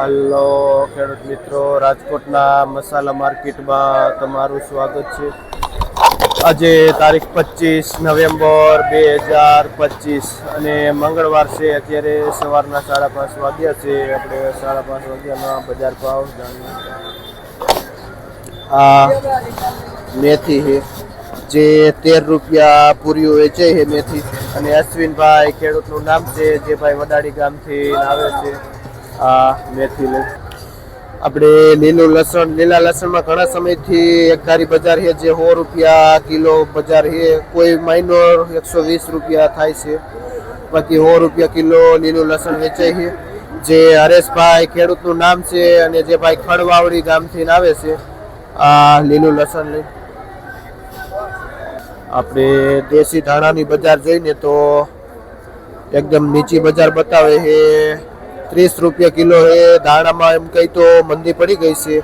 Hello ખેડૂત મિત્રો, રાજકોટના મસાલા માર્કેટમાં તમારું સ્વાગત છે. આજે તારીખ 25 નવેમ્બર 2025 અને મંગળવાર છે. અત્યારે સવારના 5:30 વાગ્યા છે. આપણે 5:30 વાગ્યામાં બજાર ભાવ જાણીએ. આ મેથી છે જે 13 રૂપિયા પૂરીઓ વેચે છે મેથી. અને અશ્વિનભાઈ ખેડૂતનું નામ છે, જે ભાઈ વડાડી ગામથી આવે છે. આ મેથી લઈ આપણે લીલા લસણમાં ઘણા સમયથી એક ધારી બજાર છે, જે 100 રૂપિયા કિલો બજાર છે. કોઈ માઇનોર 120 રૂપિયા થાય છે, બાકી 100 રૂપિયા કિલો લીલું લસણ વેચાય છે. જે હરેશભાઈ ખેડૂતનું નામ છે અને જે ભાઈ ખડવાવડી ગામથી આવે છે. આ લીલું લસણ લઈ આપણે દેશી ધાણાની બજાર જોઈને તો એકદમ નીચી બજાર બતાવે છે. 30 રૂપિયા કિલો છે. ધાણામાં એમ કહી તો મંદી પડી ગઈ છે.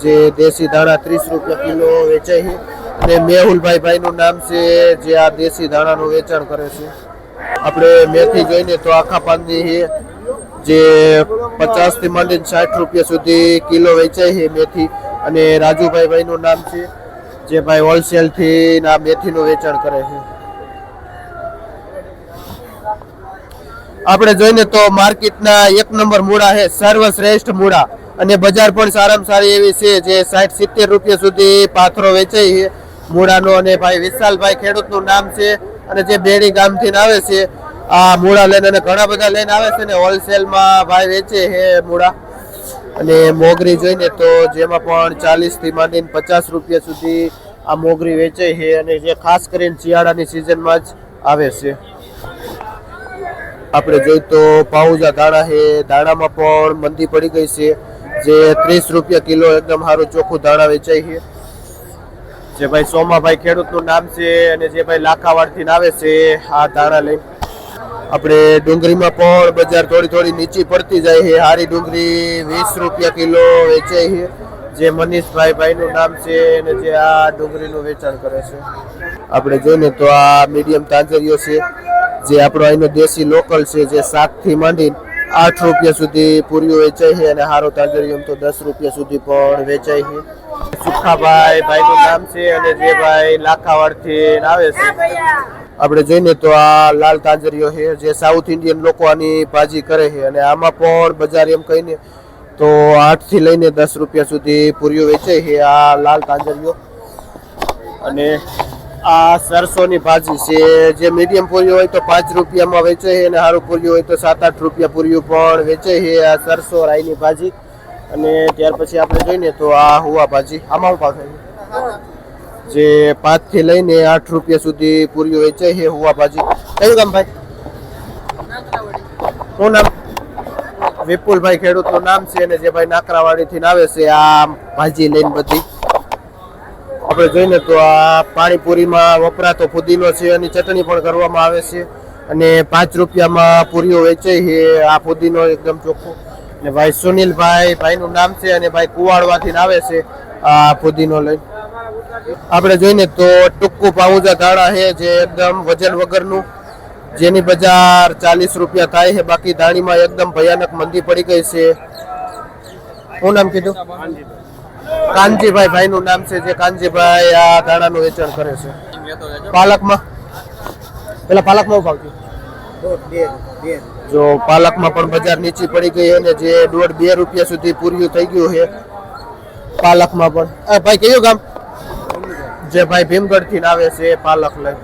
જે દેશી ધાણા 30 રૂપિયા કિલો વેચાય છે. અને મેહુલભાઈ નું નામ છે, જે આ દેશી ધાણાનું વેચાણ કરે છે. આપણે મેથી જોઈને તો આખા પાનની છે, જે 50 થી માંડીને 60 રૂપિયા સુધી કિલો વેચાય છે મેથી. અને રાજુભાઈ નું નામ છે, જે ભાઈ હોલસેલ થી આ મેથીનું વેચાણ કરે છે. આપણે જોઈને તો માર્કેટના 1 નંબર મૂળા છે, સર્વશ્રેષ્ઠ મૂળા. અને બજાર પણ સારામાં સારી એવી છે, જે 60-70 રૂપિયા સુધી પાથરો વેચાય છે મૂળાનો. અને ભાઈ વિશાલભાઈ ખેડૂતનું નામ છે, અને જે બેડી ગામથી આવે છે આ મૂળા લઈને, અને ઘણા બધા લઈને આવે છે ને હોલસેલમાં ભાઈ વેચે છે મૂળા. અને મોગરી જોઈને તો જેમાં પણ 40 થી માંડીને 50 રૂપિયા સુધી આ મોગરી વેચાય છે. અને જે ખાસ કરીને શિયાળાની સિઝનમાં જ આવે છે. આપણે જોઈએ તો પાઉજા ધાણા છે. ધાણામાં પણ મંદી પડી ગઈ છે, જે 30 રૂપિયા કિલો એકદમ સારું ચોખ્ખું ધાણા વેચાય છે. જે ભાઈ સોમાભાઈ ખેડૂતનું નામ છે, અને જે ભાઈ લાખાવાડથી આવે છે આ ધાણા લઈ. આપણે ડુંગળીમાં પણ બજાર થોડી નીચી પડતી જાય છે. હારી ડુંગળી 20 રૂપિયા કિલો વેચાય છે. જે મનીષભાઈનું નામ છે, અને જે આ ડુંગળીનું વેચાણ કરે છે. આપણે જોઈને તો આ મીડિયમ તાંજરીઓ છે, જે આપણો અહીંનો દેશી લોકલ છે, જે 7 થી માંડીને 8 રૂપિયા સુધી પૂરીઓ વેચાય છે. અને હારો તાંજરીઓ તો 10 રૂપિયા સુધી પણ વેચાય છે. સુખાભાઈનું નામ છે, અને જે ભાઈ લાખાવાડથી આવે છે. આપણે જોઈને તો આ લાલ તાંજરીઓ છે, જે સાઉથ ઇન્ડિયન લોકો આની ભાજી કરે છે. અને આમાં પણ બજાર એમ કહીને તો 8 થી લઈને 10 રૂપિયા સુધી પૂરીઓ વેચાય છે, આ લાલ તાંજરીઓ. અને આ સરસોની ભાજી છે, જે મીડિયમ પૂરીઓ હોય તો 5 રૂપિયામાં વેચાય છે, અને સારું પૂરીઓ હોય તો 7-8 રૂપિયા પૂરીઓ પણ વેચાય છે. આ સરસો રાઈની ભાજી. અને ત્યાર પછી આપણે જોઈએ તો આ હુવા ભાજી, આમાં પાસે જે 5 થી લઈને 8 રૂપિયા સુધી પૂરીઓ વેચાય છે હુવા ભાજી. કયું ગામ ભાઈ? શું નામ? વિપુલભાઈ ખેડૂતનું નામ છે, અને જે ભાઈ નાકરાવાડીથી આવે છે આ ભાજી લઈને બધી. આપણે જોઈને તો આ પાણીપુરીમાં વપરાતો ફુદીનો છે, અને ચટણી પણ કરવામાં આવે છે. અને 5 રૂપિયામાં પૂરીઓ વેચાય છે આ ફુદીનો એકદમ ચોખ્ખો. અને ભાઈ સુનિલભાઈનું નામ છે, અને ભાઈ કુવાડવાથી આવે છે આ ફુદીનો લઈને. આપણે જોઈને તો ટૂંકું પાઉજા ધાણા છે, જે એકદમ વજન વગરનું, જેની બજાર 40 રૂપિયા થાય છે. બાકી ધાણીમાં એકદમ ભયાનક મંદી પડી ગઈ છે. શું નામ કીધું? કાનજીભાઈનું નામ છે, જે કાનજીભાઈ આ ધાણાનું વેચાણ કરે છે. પાલકમાં પેલા પાલકમાં ભાવતી જો પાલકમાં પણ બજાર નીચી પડી ગઈ, અને જે 1.5-2 રૂપિયા સુધી પૂર્યું થઈ ગયું છે પાલકમાં પણ. ભાઈ કયું ગામ? જે ભાઈ ભીમગઢ થી આવે છે પાલક લઈ.